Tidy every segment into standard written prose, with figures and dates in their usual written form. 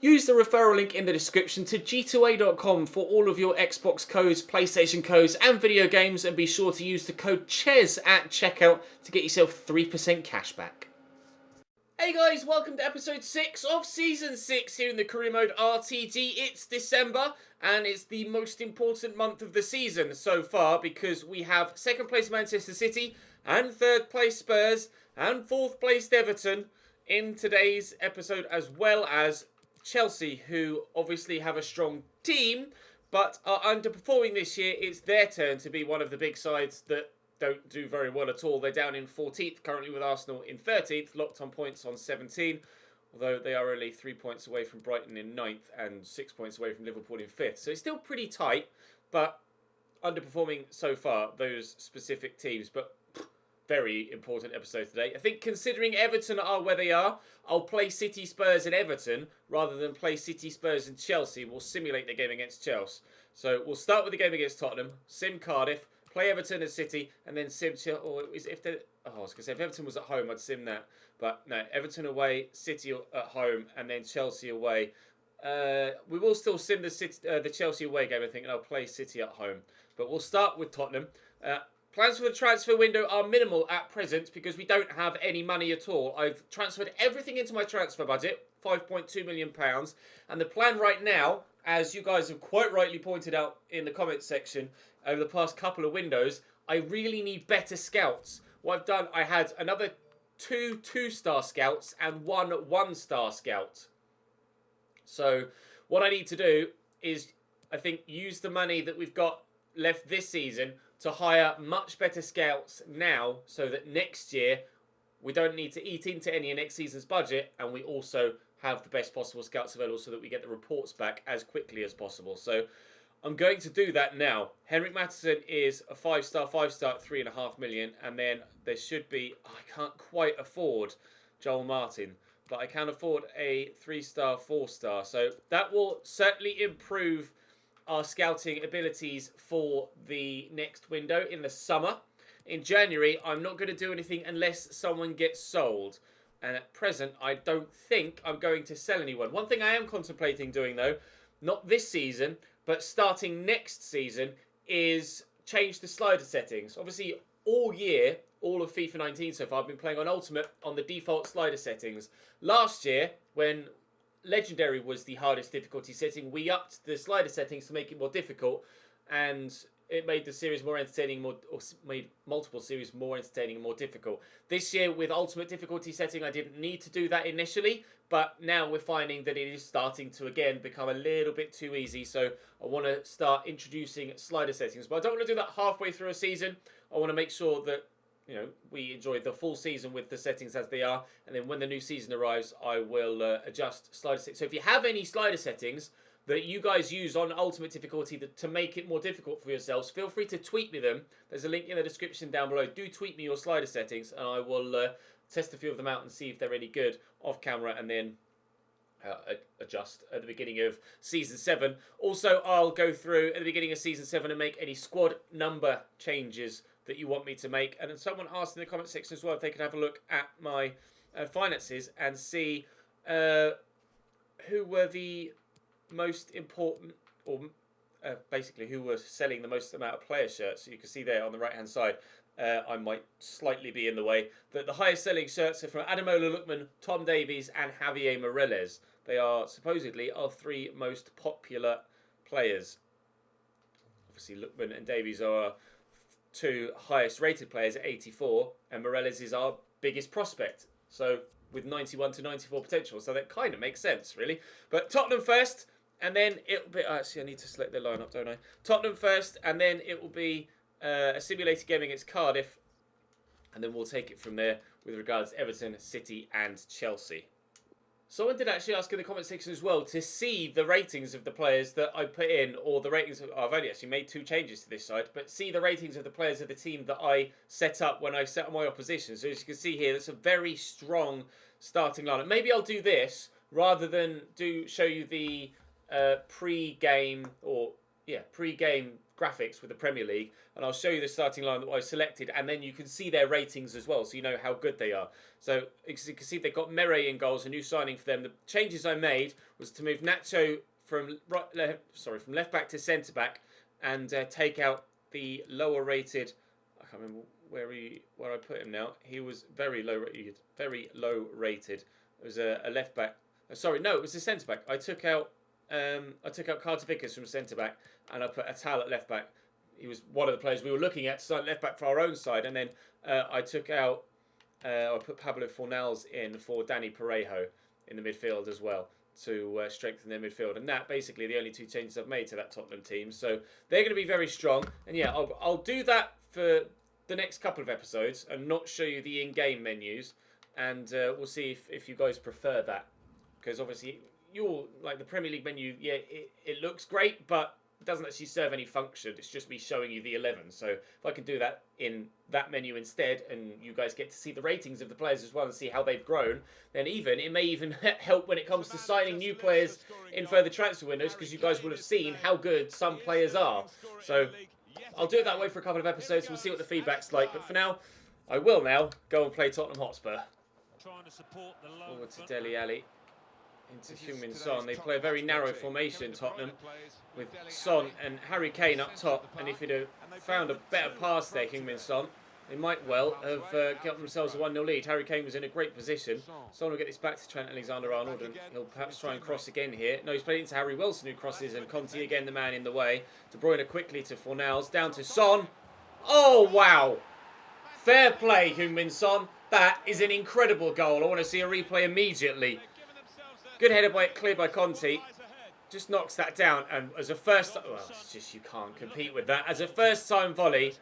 Use the referral link in the description to g2a.com for all of your Xbox codes, PlayStation codes and video games, and be sure to use the code CHES at checkout to get yourself 3% cash back. Hey guys, welcome to episode 6 of season 6 here in the career mode RTG. It's December and it's the most important month of the season so far because we have second place Manchester City and third place Spurs and fourth place Everton in today's episode, as well as Chelsea, who obviously have a strong team but are underperforming this year. It's their turn to be one of the big sides that don't do very well at all. They're down in 14th currently, with Arsenal in 13th, locked on points on 17, although they are only 3 points away from Brighton in 9th and 6 points away from Liverpool in 5th. So it's still pretty tight, but underperforming so far, those specific teams. But very important episode today. I think considering Everton are where they are, I'll play City, Spurs and Everton rather than play City, Spurs and Chelsea. We'll simulate the game against Chelsea. So we'll start with the game against Tottenham, sim Cardiff, play Everton and City, and then sim Chelsea. Or if Everton was at home, I'd sim that. But no, Everton away, City at home, and then Chelsea away. We will still sim the Chelsea away game, I think, and I'll play City at home. But we'll start with Tottenham. Plans for the transfer window are minimal at present because we don't have any money at all. I've transferred everything into my transfer budget, £5.2 million. And the plan right now, as you guys have quite rightly pointed out in the comments section over the past couple of windows, I really need better scouts. What I've done, I had another two 2-star scouts and one 1-star scout. So what I need to do is, I think, use the money that we've got left this season to hire much better scouts now, so that next year we don't need to eat into any of next season's budget, and we also have the best possible scouts available so that we get the reports back as quickly as possible. So I'm going to do that now. Henrik Mattisson is a 5-star at 3.5 million, and then there should be, I can't quite afford Joel Martin, but I can afford a 3-star, 4-star. So that will certainly improve our scouting abilities for the next window in the summer. In January, I'm not going to do anything unless someone gets sold. And at present, I don't think I'm going to sell anyone. One thing I am contemplating doing, though, not this season, but starting next season, is change the slider settings. Obviously, all year, all of FIFA 19 so far, I've been playing on Ultimate on the default slider settings. Last year, when Legendary was the hardest difficulty setting, we upped the slider settings to make it more difficult, and it made the series more entertaining, made multiple series more entertaining and more difficult. This year, with Ultimate difficulty setting, I didn't need to do that initially, but now we're finding that it is starting to, again, become a little bit too easy, so I want to start introducing slider settings. But I don't want to do that halfway through a season. I want to make sure that, you know, we enjoy the full season with the settings as they are, and then when the new season arrives, I will adjust slider settings. So if you have any slider settings that you guys use on Ultimate difficulty to make it more difficult for yourselves, feel free to tweet me them. There's a link in the description down below. Do tweet me your slider settings, and I will test a few of them out and see if they're any good off camera, and then adjust at the beginning of Season 7. Also, I'll go through at the beginning of Season 7 and make any squad number changes that you want me to make. And then someone asked in the comment section as well if they could have a look at my finances and see who were the most important, or basically who were selling the most amount of player shirts. So you can see there on the right hand side, I might slightly be in the way, that the highest selling shirts are from Ademola Lookman, Tom Davies and Javier Morales. They are supposedly our 3 most popular players. Obviously Lookman and Davies are our 2 highest rated players at 84, and Morales is our biggest prospect, so with 91 to 94 potential, so that kind of makes sense, really. But Tottenham first, and then it'll be, actually I need to select the lineup, don't I? Tottenham first, and then it will be a simulated game against Cardiff, and then we'll take it from there with regards to Everton, City and Chelsea. Someone did actually ask in the comment section as well to see the ratings of the players that I put in, or the ratings of, I've only actually made 2 changes to this side, but see the ratings of the players of the team that I set up when I set up my opposition. So as you can see here, that's a very strong starting lineup. Maybe I'll do this rather than show you the pre-game graphics with the Premier League, and I'll show you the starting line that I selected, and then you can see their ratings as well, so you know how good they are. So as you can see, they've got Mere in goals, a new signing for them. The changes I made was to move Nacho from left back to centre back, and take out the lower rated. I can't remember where I put him now. He was very low rated. It was a left back. Sorry, no, it was a centre back. I took out Carter Vickers from centre back, and I put Atal at left back. He was one of the players we were looking at to start left back for our own side, and then I put Pablo Fornals in for Danny Parejo in the midfield as well to strengthen their midfield. And that basically the only two changes I've made to that Tottenham team. So they're going to be very strong. And yeah, I'll do that for the next couple of episodes and not show you the in-game menus. And we'll see if you guys prefer that, because obviously you'll like the Premier League menu. Yeah, it looks great, but it doesn't actually serve any function. It's just me showing you the 11. So if I can do that in that menu instead, and you guys get to see the ratings of the players as well and see how they've grown, then it may even help when it comes to signing new players in further transfer windows, because you guys will have seen how good some players are. So I'll do it that way for a couple of episodes. We'll see what the feedback's like. But for now, I will now go and play Tottenham Hotspur. Forward to Dele Alli. Into Heung-min Son. They play a very narrow formation, Tottenham, with Son and Harry Kane up top. And if he'd have found a better pass there, Heung-min Son, they might well have got themselves a 1-0 lead. Harry Kane was in a great position. Son will get this back to Trent Alexander-Arnold, and he'll perhaps try and cross again here. No, he's played into Harry Wilson, who crosses, and Conte again the man in the way. De Bruyne quickly to Fornals, down to Son. Oh, wow. Fair play, Heung-min Son. That is an incredible goal. I want to see a replay immediately. Good header cleared by Conte. Just knocks that down. And as a first... Well, it's just you can't compete with that. As a first-time volley,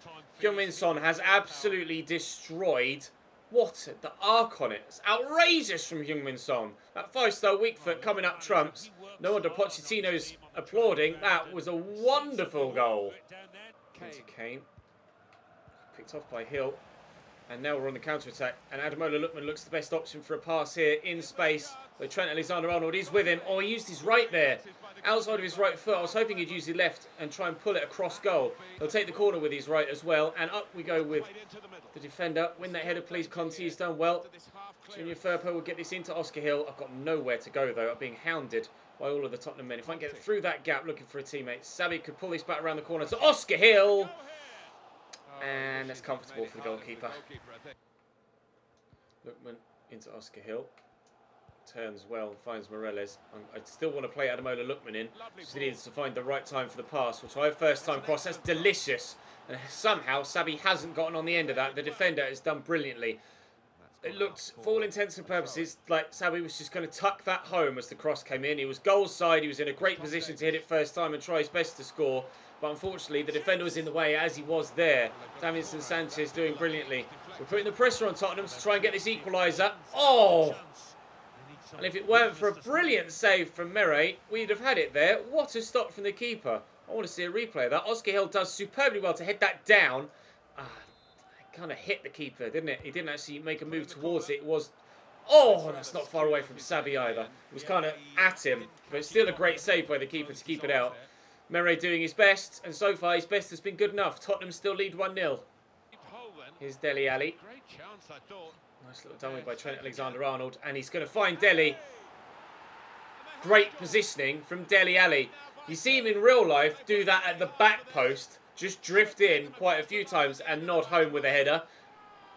Heung-min Son has absolutely destroyed... What? The arc on it. It's outrageous from Heung-min Son. That 5-star weak foot coming up trumps. No wonder Pochettino's applauding. That was a wonderful goal. Kane. Picked off by Hill. And now we're on the counter-attack. And Ademola Lookman looks the best option for a pass here in space. But Trent Alexander-Arnold is with him. Oh, he used his right there. Outside of his right foot. I was hoping he'd use his left and try and pull it across goal. He'll take the corner with his right as well. And up we go with the defender. Win that header, please. Conte has done well. Junior Firpo will get this into Oscar Hill. I've got nowhere to go, though. I'm being hounded by all of the Tottenham men. If I can get through that gap looking for a teammate. Sabi could pull this back around the corner to Oscar Hill. And that's comfortable for the goalkeeper. Lookman into Oscar Hill. Turns well and finds Morales. I still want to play Ademola Lookman in. Just needs to find the right time for the pass. We'll try a first time cross. That's delicious. And somehow Sabi hasn't gotten on the end of that. The defender has done brilliantly. It looked, for all intents and purposes, like Sabi was just going to tuck that home as the cross came in. He was goal side. He was in a great position to hit it first time and try his best to score. But unfortunately, the defender was in the way as he was there. Davinson Sanchez doing brilliantly. We're putting the pressure on Tottenham to try and get this equaliser. Oh! And if it weren't for a brilliant save from Mere, we'd have had it there. What a stop from the keeper. I want to see a replay of that. Oscar Hill does superbly well to head that down. It kind of hit the keeper, didn't it? He didn't actually make a move towards it. It was... Oh, that's not far away from Sabi either. It was kind of at him. But still a great save by the keeper to keep it out. Mere doing his best, and so far his best has been good enough. Tottenham still lead 1-0. Here's Dele Alli. Nice little dummy by Trent Alexander-Arnold, and he's going to find Dele. Great positioning from Dele Alli. You see him in real life do that at the back post, just drift in quite a few times and nod home with a header.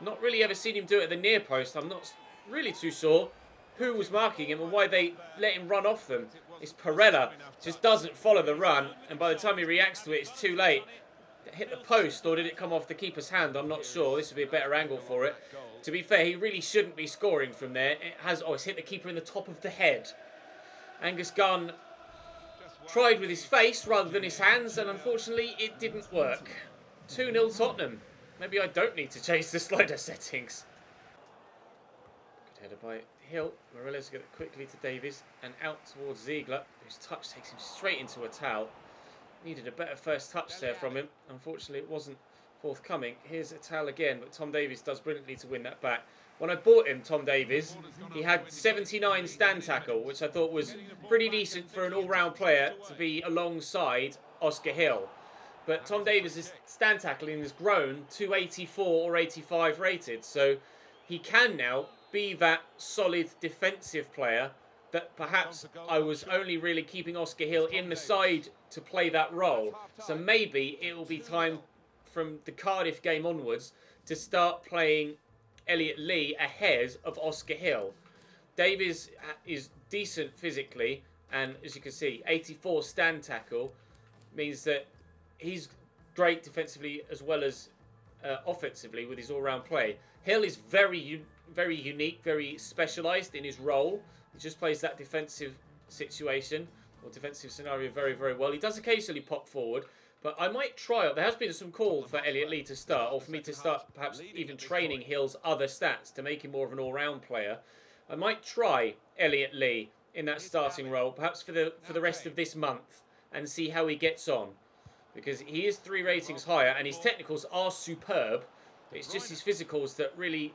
Not really ever seen him do it at the near post. I'm not really too sure who was marking him and why they let him run off them. It's Perella, just doesn't follow the run, and by the time he reacts to it, it's too late. Hit the post, or did it come off the keeper's hand? I'm not sure. This would be a better angle for it. To be fair, he really shouldn't be scoring from there. It has, oh, it's hit the keeper in the top of the head. Angus Gunn tried with his face rather than his hands, and unfortunately, it didn't work. 2-0 Tottenham. Maybe I don't need to change the slider settings. Good header by Hill. Morales will get it quickly to Davies and out towards Ziegler, whose touch takes him straight into a towel. Needed a better first touch there from him. Unfortunately, it wasn't forthcoming. Here's a towel again, but Tom Davies does brilliantly to win that back. When I bought him, Tom Davies, he had 79 stand tackle, which I thought was pretty decent for an all-round player to be alongside Oscar Hill. But Tom Davies' stand tackling has grown to 84 or 85 rated. So he can now be that solid defensive player that perhaps I was only really keeping Oscar Hill in the side to play that role. So maybe it will be time from the Cardiff game onwards to start playing Elliot Lee ahead of Oscar Hill. Davies is decent physically, and as you can see, 84 stand tackle means that he's great defensively as well as offensively with his all-round play. Hill is very unique, very specialised in his role. He just plays that defensive situation or defensive scenario very, very well. He does occasionally pop forward, but I might try it. There has been some call for Elliot Lee to start, or for me to start perhaps even training Hill's other stats to make him more of an all-round player. I might try Elliot Lee in that starting role, perhaps for the rest of this month, and see how he gets on. Because he is 3 ratings higher, and his technicals are superb. It's just his physicals that really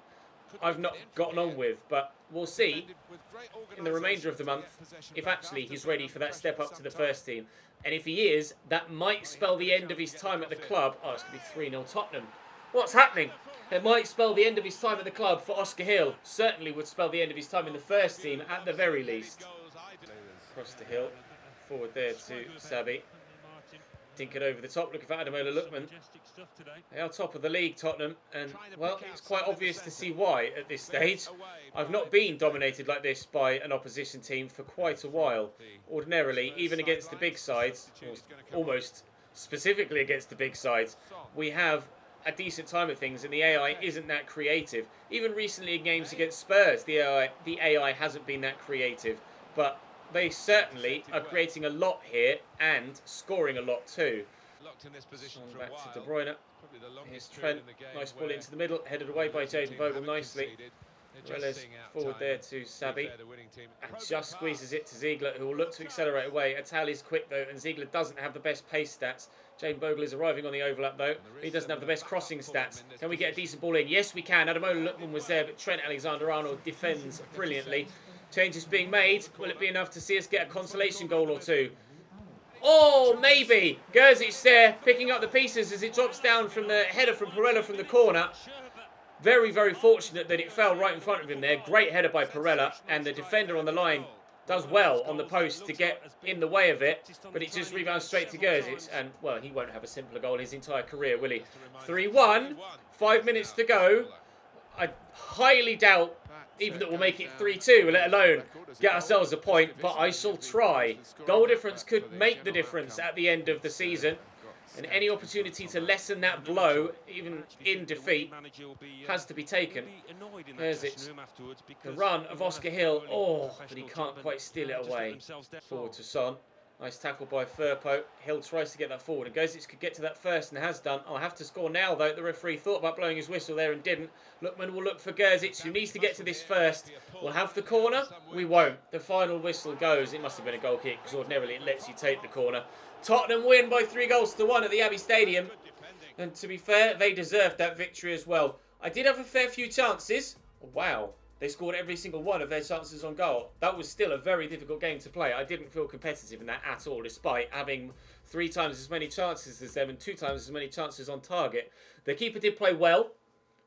I've not gotten on with. But we'll see in the remainder of the month if actually he's ready for that step up to the first team. And if he is, that might spell the end of his time at the club. Oh, it's going to be 3-0 Tottenham. What's happening? It might spell the end of his time at the club for Oscar Hill. Certainly would spell the end of his time in the first team at the very least. Across the hill. Forward there to Sabi. Dink it over the top, looking for Ademola Lookman. They are top of the league, Tottenham, and, well, it's quite obvious to see why at this stage. I've not been dominated like this by an opposition team for quite a while. Ordinarily, even against the big sides, or almost specifically against the big sides, we have a decent time of things, and the AI isn't that creative. Even recently in games against Spurs, the AI hasn't been that creative, but they certainly are creating a lot here and scoring a lot too. Back to De Bruyne. Here's Trent. Nice ball into the middle. Headed away by Jayden Bogle nicely. Reles forward there to Sabi. And just squeezes it to Ziegler, who will look to accelerate away. Atali's quick though, and Ziegler doesn't have the best pace stats. Jayden Bogle is arriving on the overlap though. He doesn't have the best crossing stats. Can we get a decent ball in? Yes, we can. Ademola Lookman was there, but Trent Alexander-Arnold defends brilliantly. Changes being made. Will it be enough to see us get a consolation goal or two? Oh, maybe. Gerzic there, picking up the pieces as it drops down from the header from Perella from the corner. Very, very fortunate that it fell right in front of him there. Great header by Perella, and the defender on the line does well on the post to get in the way of it, but it just rebounds straight to Gerzic, and, well, he won't have a simpler goal his entire career, will he? 3-1, 5 minutes to go. I highly doubt even that we'll make it 3-2, let alone get ourselves a point, but I shall try. Goal difference could make the difference at the end of the season, and any opportunity to lessen that blow, even in defeat, has to be taken. There's it. The run of Oscar Hill. Oh, but he can't quite steal it away. Forward to Son. Nice tackle by Firpo. Hill tries to get that forward, and Gerzic could get to that first and has done. I'll have to score now, though. The referee thought about blowing his whistle there and didn't. Lookman will look for Gerzic, who needs to get to this first. We'll have the corner. We won't. The final whistle goes. It must have been a goal kick, because ordinarily it lets you take the corner. Tottenham win by 3-1 at the Abbey Stadium. And to be fair, they deserved that victory as well. I did have a fair few chances. Wow. They scored every single one of their chances on goal. That was still a very difficult game to play. I didn't feel competitive in that at all, despite having 3 times as many chances as them and 2 times as many chances on target. The keeper did play well.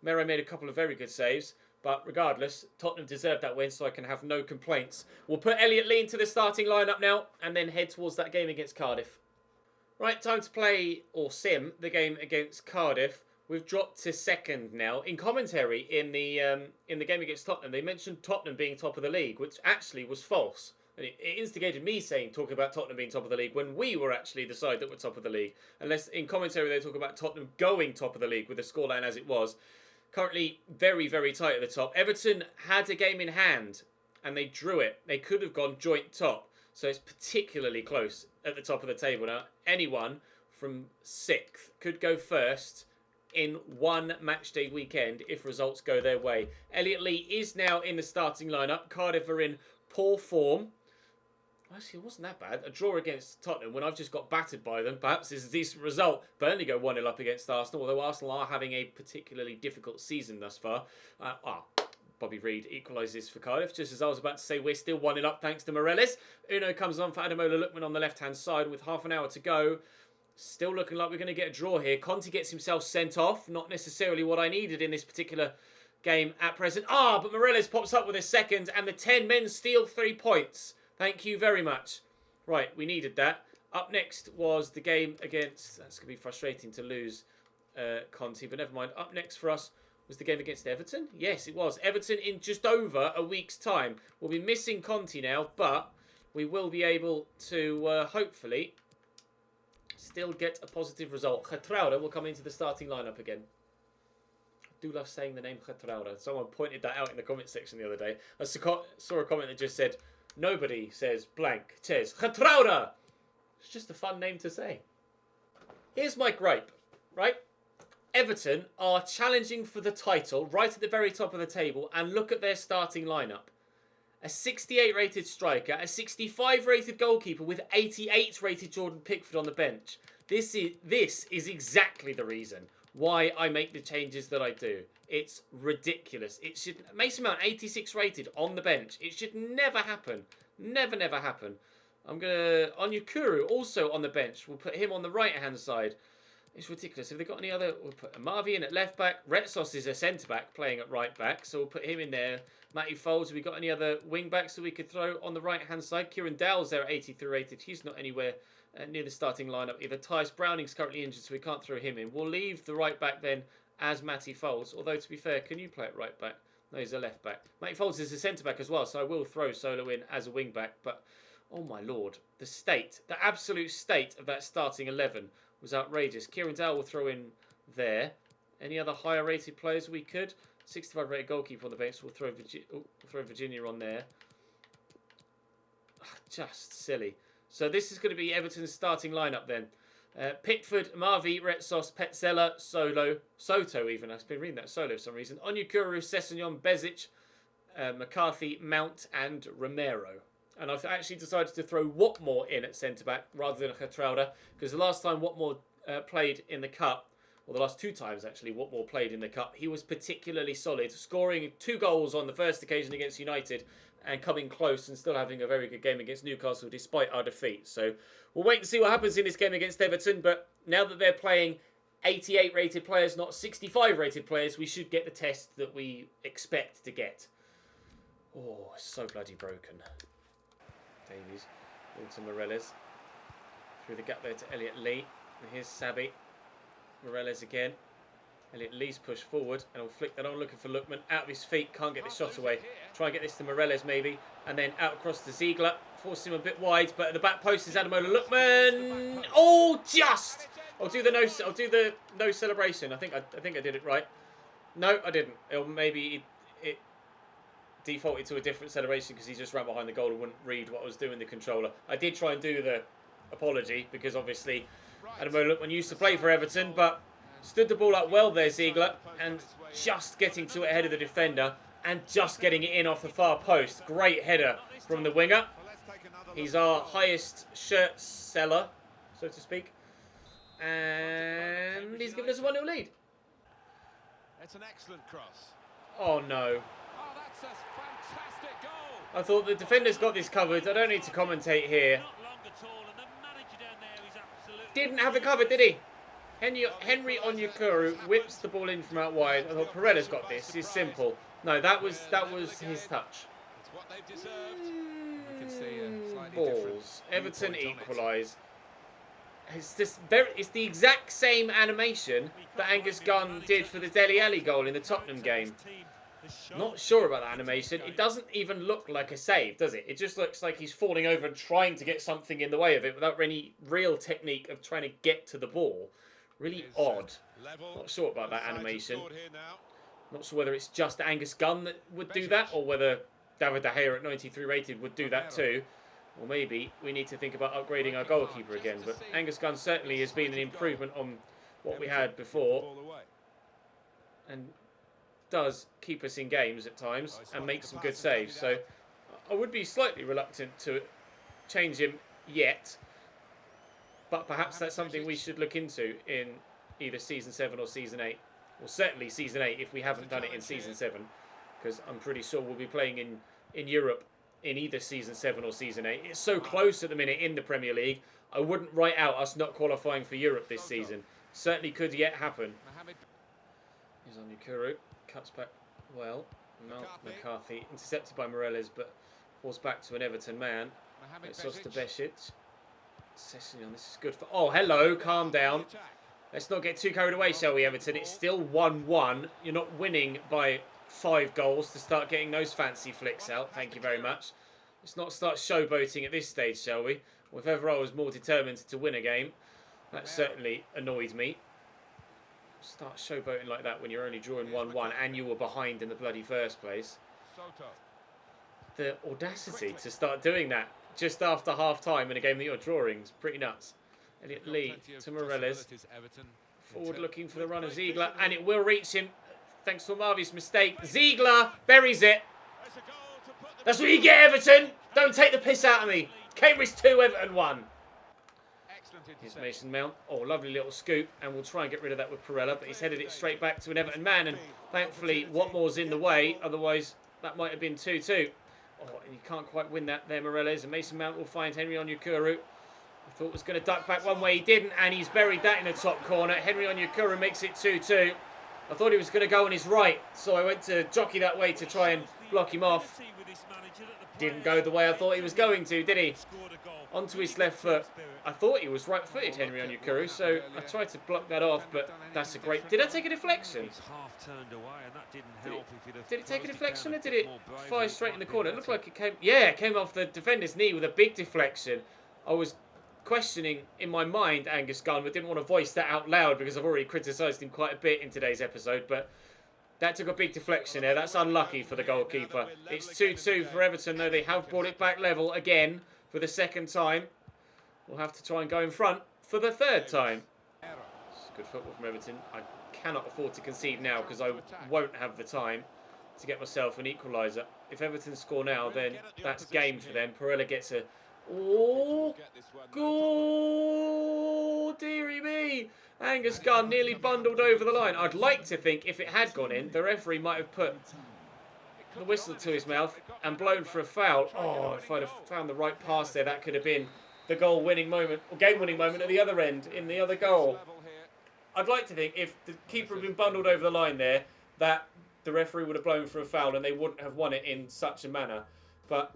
Mero made a couple of very good saves. But regardless, Tottenham deserved that win, so I can have no complaints. We'll put Elliot Lee into the starting lineup now and then head towards that game against Cardiff. Right, time to play, or sim, the game against Cardiff. We've dropped to second now. In commentary in the game against Tottenham, they mentioned Tottenham being top of the league, which actually was false. And it instigated me talking about Tottenham being top of the league when we were actually the side that were top of the league. Unless in commentary they talk about Tottenham going top of the league with the scoreline as it was. Currently very, very tight at the top. Everton had a game in hand and they drew it. They could have gone joint top. So it's particularly close at the top of the table now. Anyone from 6th could go first in one matchday weekend if results go their way. Elliot Lee is now in the starting lineup. Cardiff are in poor form. Actually, it wasn't that bad. A draw against Tottenham when I've just got battered by them. Perhaps this is a decent result. Burnley go 1-0 up against Arsenal, although Arsenal are having a particularly difficult season thus far. Bobby Reid equalises for Cardiff. Just as I was about to say, we're still 1-0 up thanks to Moreles. Uno comes on for Ademola Lookman on the left-hand side with half an hour to go. Still looking like we're going to get a draw here. Conte gets himself sent off. Not necessarily what I needed in this particular game at present. But Morelos pops up with a second, and the 10 men steal 3 points. Thank you very much. Right, we needed that. Up next was the game against... That's going to be frustrating to lose Conte, but never mind. Up next for us was the game against Everton. Yes, it was. Everton in just over a week's time. We'll be missing Conte now, but we will be able to hopefully still get a positive result. Getrauda will come into the starting lineup again. I do love saying the name Getrauda. Someone pointed that out in the comment section the other day. I saw a comment that just said, nobody says blank, says Getrauda. It's just a fun name to say. Here's my gripe, right? Everton are challenging for the title right at the very top of the table, and look at their starting lineup. A 68 rated striker, a 65 rated goalkeeper with 88 rated Jordan Pickford on the bench. This is exactly the reason why I make the changes that I do. It's ridiculous. It should Mason Mount 86 rated on the bench. It should never happen. Never happen. I'm gonna Onyekuru also on the bench. We'll put him on the right hand side. It's ridiculous. Have they got any other... We'll put Marvi in at left back. Retsos is a centre back playing at right back, so we'll put him in there. Matty Foles, have we got any other wing backs that we could throw on the right hand side? Kieran Dowell's there at 83 rated. He's not anywhere near the starting lineup either. Tyce Browning's currently injured, so we can't throw him in. We'll leave the right back then as Matty Foles. Although, to be fair, can you play at right back? No, he's a left back. Matty Foles is a centre back as well, so I will throw Solo in as a wing back. But, oh my lord, the absolute state of that starting 11 was outrageous. Kieran Dowell will throw in there. Any other higher rated players we could? 65 rated goalkeeper on the bench. We'll throw Virginia on there. Just silly. So this is going to be Everton's starting lineup then. Pickford, Marvi, Retsos, Petzela, Solo, Soto even. I've been reading that Solo for some reason. Onyekuru, Sessegnon, Bezic, McCarthy, Mount and Romero. And I've actually decided to throw Watmore in at centre-back rather than Getrauda, because the last time Watmore played in the Cup, or the last 2 times actually Watmore played in the Cup, he was particularly solid, scoring 2 goals on the first occasion against United and coming close and still having a very good game against Newcastle despite our defeat. So we'll wait and see what happens in this game against Everton, but now that they're playing 88 rated players, not 65 rated players, we should get the test that we expect to get. Oh, so bloody broken. Davies, into Morelos. Through the gap there to Elliot Lee. And here's Sabi. Morelos again. Elliot Lee's pushed forward and will flick that on, looking for Lookman. Out of his feet, can't get the shot away. Try and get this to Morelos maybe. And then out across to Ziegler. Force him a bit wide, but at the back post is Ademola Lookman. Oh, just! I'll do the no celebration. I think I did it right. No, I didn't. Or maybe it defaulted to a different celebration because he just ran behind the goal and wouldn't read what I was doing the controller. I did try and do the apology because obviously Ademola Lookman used to play for Everton, but stood the ball up well there, Ziegler, and just getting to it ahead of the defender and just getting it in off the far post. Great header from the winger. He's our highest shirt seller, so to speak. And he's given us a 1-0 lead. It's an excellent cross. Oh no. Oh, that's a fantastic goal. I thought the defender's got this covered. I don't need to commentate here. Not long at all, and the manager down there is absolutely... Didn't have it covered, did he? Henry Onyekuru whips the ball in from out wide. I thought Pereira's got this. It's simple. No, that was his touch. It's what they've deserved. We can see a slightly Balls. different Everton viewpoint on it. equalise. It's the exact same animation that Angus Gunn did for the Dele Alli goal in the Tottenham game. Not sure about that animation. It doesn't even look like a save, does it? It just looks like he's falling over and trying to get something in the way of it without any real technique of trying to get to the ball. Really odd. Not sure about that animation. Not sure whether it's just Angus Gunn that would do that or whether David De Gea at 93 rated would do that too. Or maybe we need to think about upgrading our goalkeeper again. But Angus Gunn certainly has been an improvement on what we had before. And does keep us in games at times and make some good saves. So I would be slightly reluctant to change him yet. But perhaps that's something we should look into in either Season 7 or Season 8. Or certainly Season 8 if we haven't done it in Season 7. Because I'm pretty sure we'll be playing in Europe in either Season 7 or Season 8. It's so close at the minute in the Premier League. I wouldn't write out us not qualifying for Europe this season. Certainly could yet happen. Here's on Yukuru. Cuts back well. McCarthy intercepted by Morales, but falls back to an Everton man. It's off to Besic. Sessignon, this is good for... Oh, hello. Calm down. Let's not get too carried away, shall we, Everton? It's still 1-1. You're not winning by 5 goals to start getting those fancy flicks out. Thank you very much. Let's not start showboating at this stage, shall we? Or if ever I was more determined to win a game, that certainly annoyed me. Start showboating like that when you're only drawing 1-1 and you were behind in the bloody first place. The audacity to start doing that just after half-time in a game that you're drawing is pretty nuts. Elliot Lee to Morales. Forward looking for the run of Ziegler, and it will reach him thanks to a marvellous mistake. Ziegler buries it. That's what you get, Everton. Don't take the piss out of me. Cambridge 2, Everton 1. Here's Mason Mount. Oh, lovely little scoop, and we'll try and get rid of that with Perella, but he's headed it straight back to an Everton man, and thankfully Watmore's in the way, otherwise that might have been 2-2. Oh, and you can't quite win that there, Morales, and Mason Mount will find Henry Onyekuru. I thought was going to duck back one way, he didn't, and he's buried that in the top corner. Henry Onyekuru makes it 2-2. I thought he was going to go on his right, so I went to jockey that way to try and block him off. Didn't go the way I thought he was going to, did he? Onto his left foot. I thought he was right-footed, Henry Onyekuru, so I tried to block that off, but that's a great... Did I take a deflection? Did it take a deflection, or did it fire straight in the corner? It looked like it came... Yeah, it came off the defender's knee with a big deflection. I was questioning in my mind Angus Gunn, but didn't want to voice that out loud because I've already criticised him quite a bit in today's episode, but that took a big deflection there. That's unlucky for the goalkeeper. It's 2-2 for Everton, though they have brought it back level again for the second time. We'll have to try and go in front for the third time. It's good football from Everton. I cannot afford to concede now because I won't have the time to get myself an equaliser. If Everton score now, then that's game for them. Perella gets a... Oh, goal! Dearie me! Angus Gunn nearly bundled over the line. I'd like to think if it had gone in, the referee might have put the whistle to his mouth and blown for a foul. Oh, if I'd have found the right pass there, that could have been the goal-winning moment, or game-winning moment at the other end, in the other goal. I'd like to think if the keeper had been bundled over the line there, that the referee would have blown for a foul and they wouldn't have won it in such a manner. But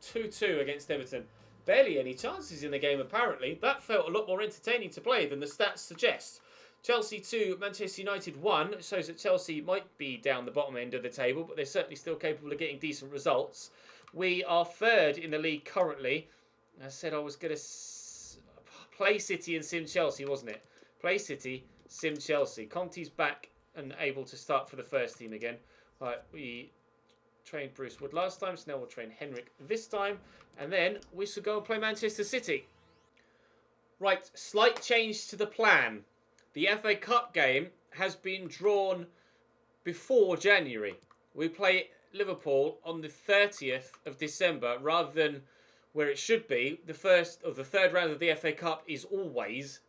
2-2 against Everton. Barely any chances in the game, apparently. That felt a lot more entertaining to play than the stats suggest. Chelsea 2, Manchester United 1. It shows that Chelsea might be down the bottom end of the table, but they're certainly still capable of getting decent results. We are third in the league currently. I said I was going to play City and sim Chelsea, wasn't it? Play City, sim Chelsea. Conte's back and able to start for the first team again. Right, we trained Bruce Wood last time, so now we'll train Henrik this time. And then we should go and play Manchester City. Right, slight change to the plan. The FA Cup game has been drawn before January. We play Liverpool on the 30th of December rather than where it should be. The third round of the FA Cup is always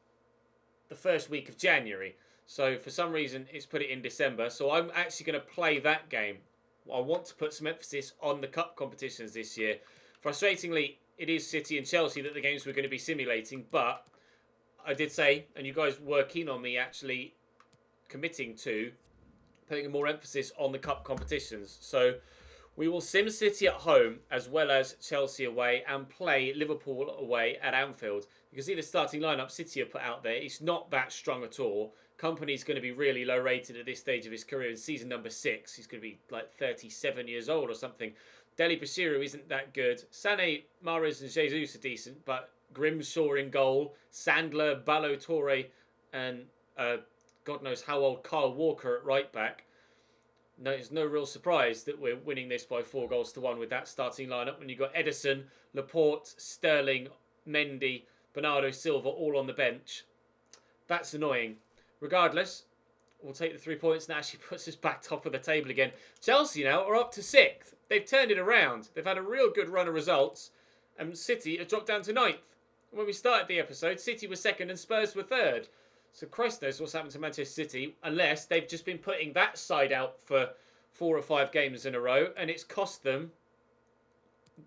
the first week of January. So for some reason it's put it in December. So I'm actually going to play that game. I want to put some emphasis on the cup competitions this year. Frustratingly, it is City and Chelsea that the games we're going to be simulating, but I did say, and you guys were keen on me actually committing to putting more emphasis on the cup competitions. So we will sim City at home as well as Chelsea away and play Liverpool away at Anfield. You can see the starting lineup City have put out there. It's not that strong at all. Kompany's going to be really low rated at this stage of his career in season number 6. He's going to be like 37 years old or something. Deli Basiru isn't that good. Sané, Mahrez and Jesus are decent, but Grimshaw in goal, Sandler, Ballo-Touré and God knows how old Kyle Walker at right back. No, it's no real surprise that we're winning this by 4-1 with that starting lineup when you've got Edison, Laporte, Sterling, Mendy, Bernardo Silva all on the bench. That's annoying. Regardless, we'll take the 3 points and that actually puts us back top of the table again. Chelsea now are up to 6th. They've turned it around. They've had a real good run of results and City have dropped down to 9th. When we started the episode, City were 2nd and Spurs were 3rd. So Christ knows what's happened to Manchester City unless they've just been putting that side out for 4 or 5 games in a row and it's cost them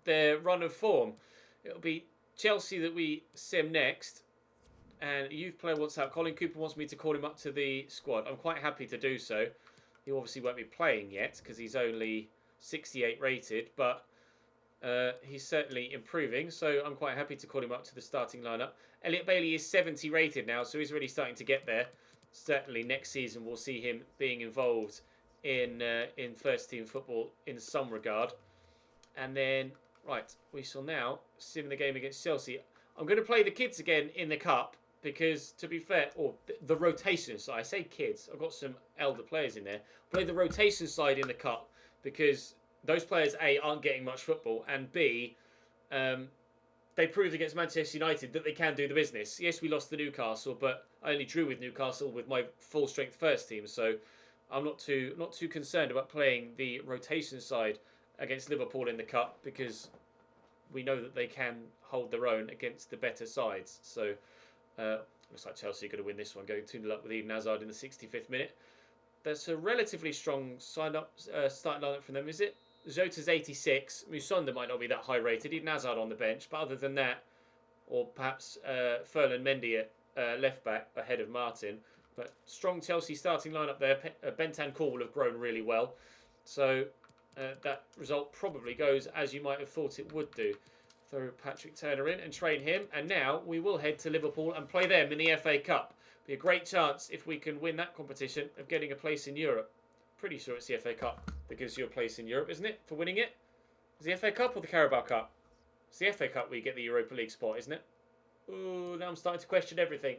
their run of form. It'll be Chelsea that we sim next. And a youth player wants out. Colin Cooper wants me to call him up to the squad. I'm quite happy to do so. He obviously won't be playing yet because he's only 68 rated, but he's certainly improving, so I'm quite happy to call him up to the starting lineup. Elliot Bailey is 70 rated now, so he's really starting to get there. Certainly next season we'll see him being involved in first team football in some regard. And then, right, we shall now sim the game against Chelsea. I'm going to play the kids again in the cup because, to be fair, or the rotation side, I say kids, I've got some elder players in there. Play the rotation side in the cup because those players, A, aren't getting much football, and B, they proved against Manchester United that they can do the business. Yes, we lost to Newcastle, but I only drew with Newcastle with my full-strength first team, so I'm not too concerned about playing the rotation side against Liverpool in the Cup because we know that they can hold their own against the better sides. So looks like Chelsea are going to win this one, going 2-0 up with Eden Hazard in the 65th minute. That's a relatively strong starting lineup from them, is it? Zota's 86. Musonda might not be that high rated. Eden Hazard on the bench. But other than that, or perhaps Ferland Mendy at left back ahead of Martin. But strong Chelsea starting lineup there. Bentancur will have grown really well. So that result probably goes as you might have thought it would do. Throw Patrick Turner in and train him. And now we will head to Liverpool and play them in the FA Cup. Be a great chance if we can win that competition of getting a place in Europe. Pretty sure it's the FA Cup that gives you a place in Europe, isn't it? For winning it? Is it the FA Cup or the Carabao Cup? It's the FA Cup where you get the Europa League spot, isn't it? Ooh, now I'm starting to question everything.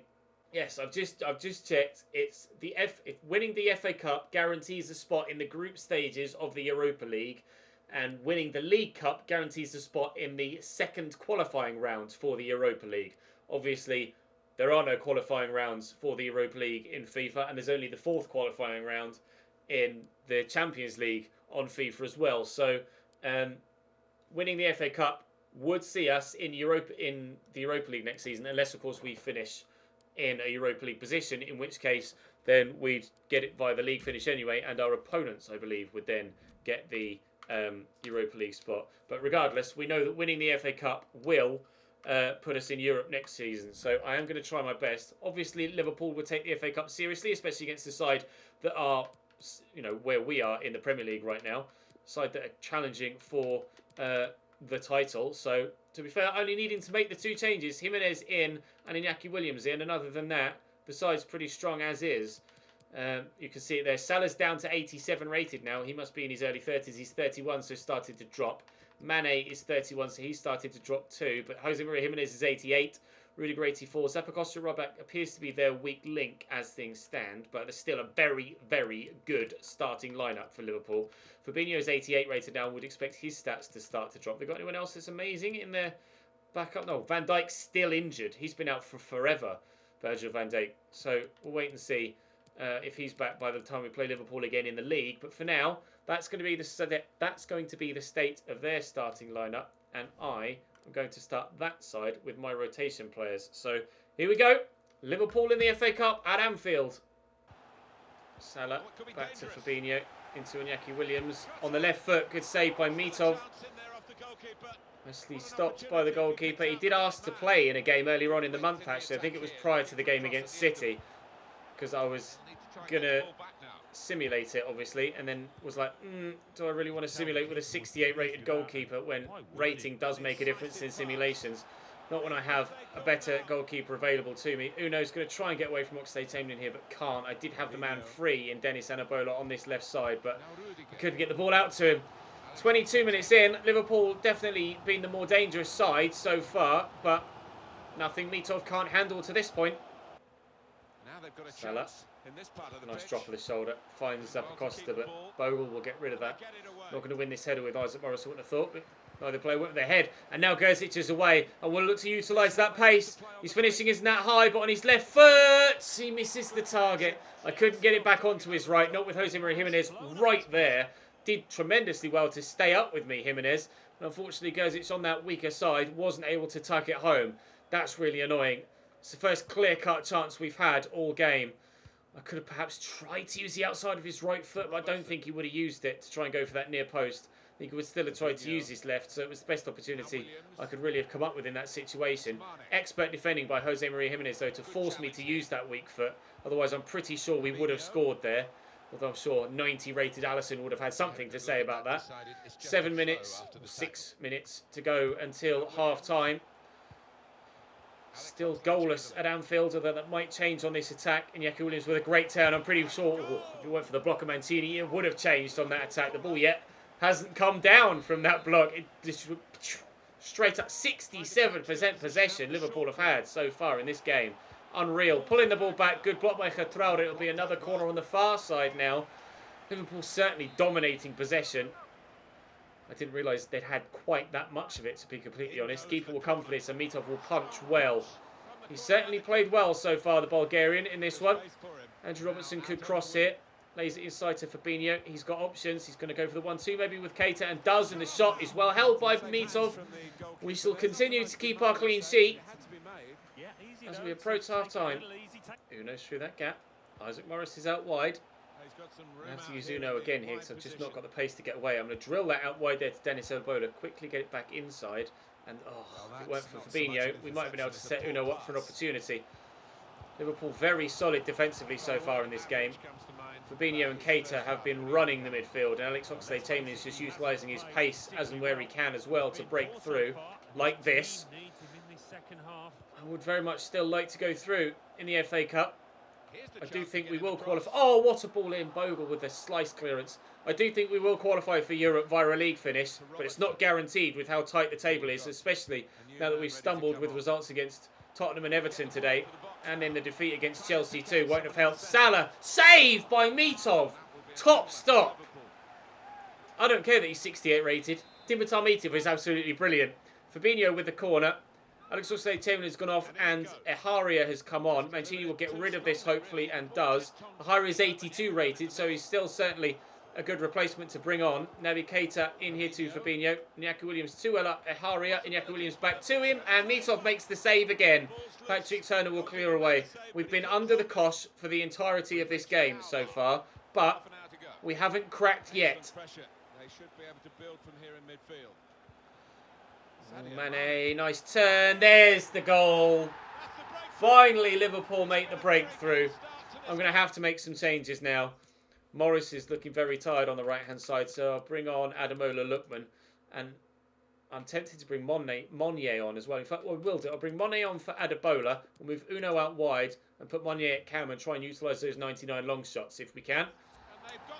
Yes, I've just checked. It's if winning the FA Cup guarantees a spot in the group stages of the Europa League, and winning the League Cup guarantees a spot in the second qualifying round for the Europa League. Obviously, there are no qualifying rounds for the Europa League in FIFA, and there's only the fourth qualifying round in the Champions League on FIFA as well. So, winning the FA Cup would see us in the Europa League next season, unless, of course, we finish in a Europa League position, in which case then we'd get it via the league finish anyway, and our opponents, I believe, would then get the Europa League spot. But regardless, we know that winning the FA Cup will put us in Europe next season. So I am going to try my best. Obviously, Liverpool will take the FA Cup seriously, especially against the side that are, where we are in the Premier League right now. Side that are challenging for the title. So, to be fair, only needing to make the two changes, Jimenez in and Iñaki Williams in. And other than that, the side's pretty strong as is. You can see it there. Salah's down to 87 rated now. He must be in his early 30s. He's 31, so started to drop. Mane is 31, so he started to drop too. But Jose Maria Jimenez is 88. Rudiger 84. Zappacosta Roback appears to be their weak link as things stand, but there's still a very, very good starting lineup for Liverpool. Fabinho is 88 rated now and would expect his stats to start to drop. They got anyone else that's amazing in their backup? No, Van Dijk's still injured. He's been out for forever, Virgil van Dijk. So we'll wait and see if he's back by the time we play Liverpool again in the league. But for now, that's going to be the state of their starting lineup, and I am going to start that side with my rotation players. So here we go. Liverpool in the FA Cup at Anfield. Salah back to Fabinho into Iñaki Williams on the left foot. Good save by Mitov. Nicely stopped by the goalkeeper. He did ask to play in a game earlier on in the month, actually. I think it was prior to the game against City, because I was going to simulate it, obviously, and then was like, do I really want to simulate with a 68 rated goalkeeper when rating does make a difference in simulations? Not when I have a better goalkeeper available to me. Uno's going to try and get away from Oxlade-Chamberlain here, but can't. I did have the man free in Dennis Anabola on this left side, but I couldn't get the ball out to him. 22 minutes in, Liverpool definitely been the more dangerous side so far, but nothing Mitov can't handle to this point. Salah, nice drop of the shoulder, finds Zappacosta, but Bogle will get rid of that. Not going to win this header with Isaac Morris, I wouldn't have thought, but neither player went with their head. And now Gerzic is away, and will look to utilise that pace. His finishing isn't that high, but on his left foot, he misses the target. I couldn't get it back onto his right, not with Jose Maria Jimenez right there. Did tremendously well to stay up with me, Jimenez. And unfortunately, Gerzic on that weaker side wasn't able to tuck it home. That's really annoying. It's the first clear-cut chance we've had all game. I could have perhaps tried to use the outside of his right foot, but I don't think he would have used it to try and go for that near post. He would still have tried to use his left, so it was the best opportunity I could really have come up with in that situation. Expert defending by Jose Maria Jimenez, though, to force me to use that weak foot. Otherwise, I'm pretty sure we would have scored there. Although I'm sure 90 rated Alisson would have had something to say about that. 7 minutes, 6 minutes to go until half time. Still goalless at Anfield, although that might change on this attack. Iñaki Williams with a great turn. I'm pretty sure if it went for the block of Mancini, it would have changed on that attack. The ball yet hasn't come down from that block. It just straight up 67% possession Liverpool have had so far in this game. Unreal. Pulling the ball back. Good block by Traore. It'll be another corner on the far side now. Liverpool certainly dominating possession. I didn't realise they'd had quite that much of it, to be completely honest. Keeper will come for this and Mitov will punch well. He's certainly played well so far, the Bulgarian, in this one. Andrew Robertson could cross here. Lays it inside to Fabinho. He's got options. He's going to go for the 1-2 maybe with Keita, and does, and the shot is well held by Mitov. We shall continue to keep our clean sheet as we approach half-time. Uno's through that gap. Isaac Morris is out wide. I have to use Uno again here because I've just not got the pace to get away. I'm going to drill that out wide there to Dennis Elbola. Quickly get it back inside. And if it weren't for Fabinho, we might have been able to set Uno up for an opportunity. Liverpool very solid defensively so far in this game. Fabinho and Keita have been running the midfield. And Alex Oxlade-Chamberlain is just utilising his pace as and where he can as well to break through like this. I would very much still like to go through in the FA Cup. I do think we will qualify. Oh, what a ball in. Bogle with a slice clearance. I do think we will qualify for Europe via a league finish, but it's not guaranteed with how tight the table is, especially now that we've stumbled with results against Tottenham and Everton today, and then the defeat against Chelsea too. Won't have helped. Salah, saved by Mitov. Top stop. I don't care that he's 68 rated. Dimitar Mitov is absolutely brilliant. Fabinho with the corner. Alex Oxlade-Chamberlain has gone off and Eharia has come on. Mancini will get rid of this hopefully and does. Eharia is 82 rated, so he's still certainly a good replacement to bring on. Naby Keita in here to Fabinho. Iñaki Williams 2-0 up. Eharia. Iñaki Williams back to him and Mitov makes the save again. Patrick Turner will clear away. We've been under the cosh for the entirety of this game so far, but we haven't cracked yet. They should be able to build from here in midfield. Mane, nice turn. There's the goal. Finally, Liverpool make the breakthrough. I'm going to have to make some changes now. Morris is looking very tired on the right-hand side, so I'll bring on Ademola Lookman. And I'm tempted to bring Monnier on as well. In fact, what I will do, I'll bring Monnier on for Adebola. We'll move Uno out wide and put Monnier at cam and try and utilise those 99 long shots if we can.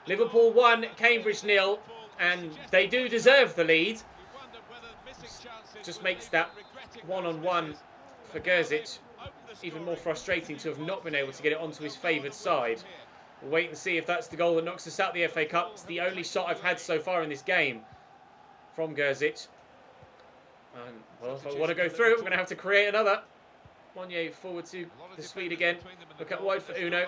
Liverpool 1, Cambridge 0, and they do deserve the lead. Just makes that one-on-one for Gerzic even more frustrating to have not been able to get it onto his favoured side. We'll wait and see if that's the goal that knocks us out the FA Cup. It's the only shot I've had so far in this game from Gerzic. And, well, if I want to go through, I'm going to have to create another. Monnier forward to the Swede again. Look out wide for Uno.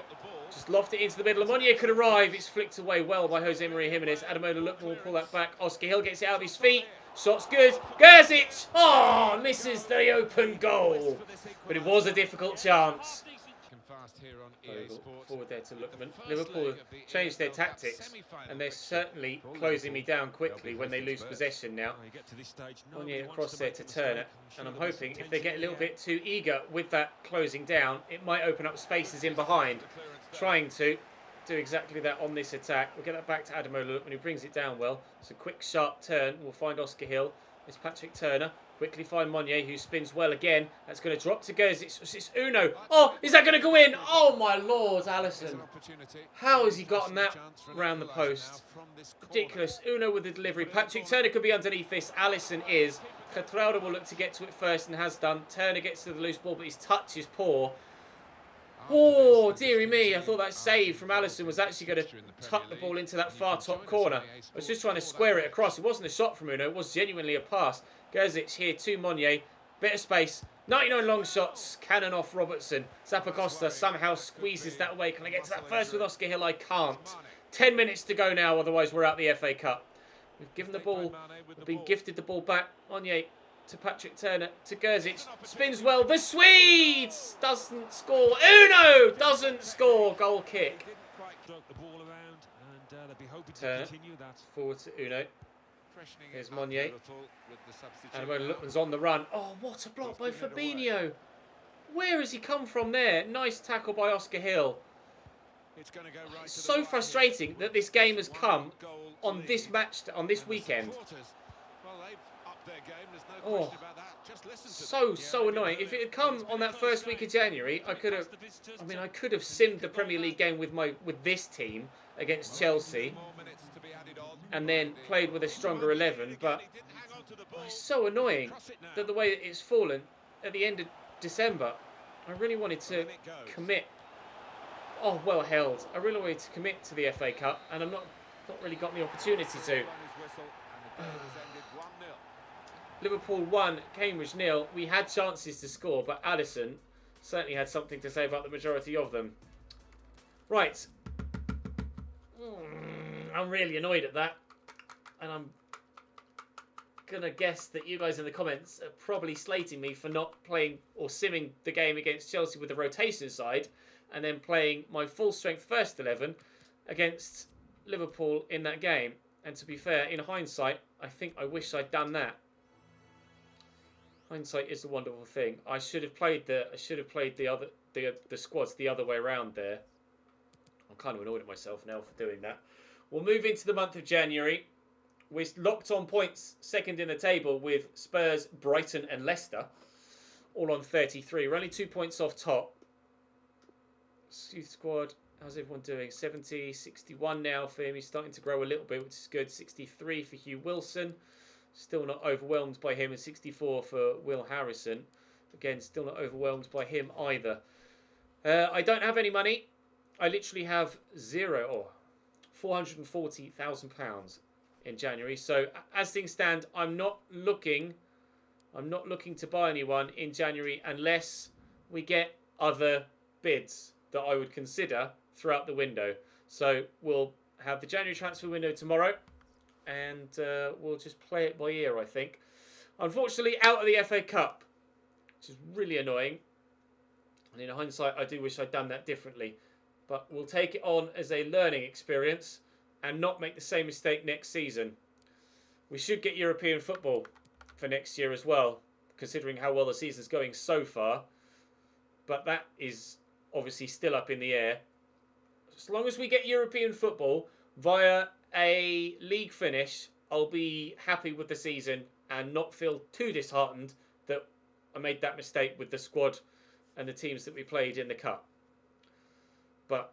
Just loft it into the middle. And Monnier could arrive. It's flicked away well by Jose Maria Jimenez. Ademola Lookman will pull that back. Oscar Hill gets it out of his feet. Shot's good. Gerzic! Oh, misses the open goal. But it was a difficult chance. Forward there to Lookman. Liverpool have changed their tactics and they're certainly closing me down quickly when they lose possession now. Monnier across there to Turner, and I'm hoping if they get a little bit too eager with that closing down, it might open up spaces in behind. Trying to do exactly that on this attack. We'll get that back to Ademola Lookman, who brings it down well. It's a quick sharp turn. We'll find Oscar Hill. It's Patrick Turner. Quickly find Monnier, who spins well again. That's going to drop to Gerzic. It's Uno. Oh, is that going to go in? Oh, my Lord, Alisson. How has he gotten that round the post? Ridiculous. Uno with the delivery. Patrick Turner could be underneath this. Alisson is. Traore will look to get to it first and has done. Turner gets to the loose ball, but his touch is poor. Oh, dearie me. I thought that save from Alisson was actually going to tuck the ball into that far top corner. I was just trying to square it across. It wasn't a shot from Uno. It was genuinely a pass. Gerzic here to Monnier. Bit of space. 99 long shots. Cannon off Robertson. Zappacosta somehow squeezes that away. Can I get to that first with Oscar Hill? I can't. 10 minutes to go now. Otherwise, we're out the FA Cup. We've given the ball. We've been gifted the ball back. Monnier to Patrick Turner. To Gerzic. Spins well. The Swedes doesn't score. Uno doesn't score. Goal kick. Turner forward to Uno. Freshening There's it up, Monnier. Liverpool, with the substitute And now. Lookman's on the run. Oh, what a block by He's given it away. Fabinho. Where has he come from there? Nice tackle by Oscar Hill. It's going to go right It's to the so wire frustrating here. that this game has One come goal on this lead. match, on this And the weekend. supporters, well, they've upped their game. There's no Oh, question about that. Just listen to them. so annoying. If it had come on that first week of January, I could have simmed the Premier League game with this team against Chelsea More minutes to be added on. and then played with a stronger 11, but it's so annoying that the way that it's fallen at the end of December. I really wanted to commit. Oh, well held. I really wanted to commit to the FA Cup, and I'm not really got the opportunity to. Liverpool 1, Cambridge 0. We had chances to score, but Alisson certainly had something to say about the majority of them. Right. I'm really annoyed at that. And I'm going to guess that you guys in the comments are probably slating me for not playing or simming the game against Chelsea with the rotation side and then playing my full strength first 11 against Liverpool in that game. And to be fair, in hindsight, I think I wish I'd done that. Hindsight is a wonderful thing. I should have played the squads the other way around there. I'm kind of annoyed at myself now for doing that. We'll move into the month of January. We're locked on points, second in the table with Spurs, Brighton and Leicester, all on 33. We're only 2 points off top. Youth squad, how's everyone doing? 70, 61 now for him. He's starting to grow a little bit, which is good. 63 for Hugh Wilson. Still not overwhelmed by him. And 64 for Will Harrison. Again, still not overwhelmed by him either. I don't have any money. I literally have £440,000 in January. So as things stand, I'm not looking to buy anyone in January unless we get other bids that I would consider throughout the window. So we'll have the January transfer window tomorrow, and we'll just play it by ear, I think. Unfortunately, out of the FA Cup, which is really annoying. And in hindsight, I do wish I'd done that differently. But we'll take it on as a learning experience and not make the same mistake next season. We should get European football for next year as well, considering how well the season's going so far. But that is obviously still up in the air. As long as we get European football via a league finish, I'll be happy with the season and not feel too disheartened that I made that mistake with the squad and the teams that we played in the cup. But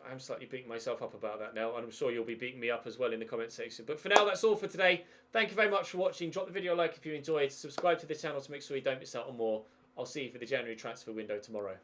I'm slightly beating myself up about that now, and I'm sure you'll be beating me up as well in the comment section. But for now, that's all for today. Thank you very much for watching. Drop the video a like if you enjoyed. Subscribe to the channel to make sure you don't miss out on more. I'll see you for the January transfer window tomorrow.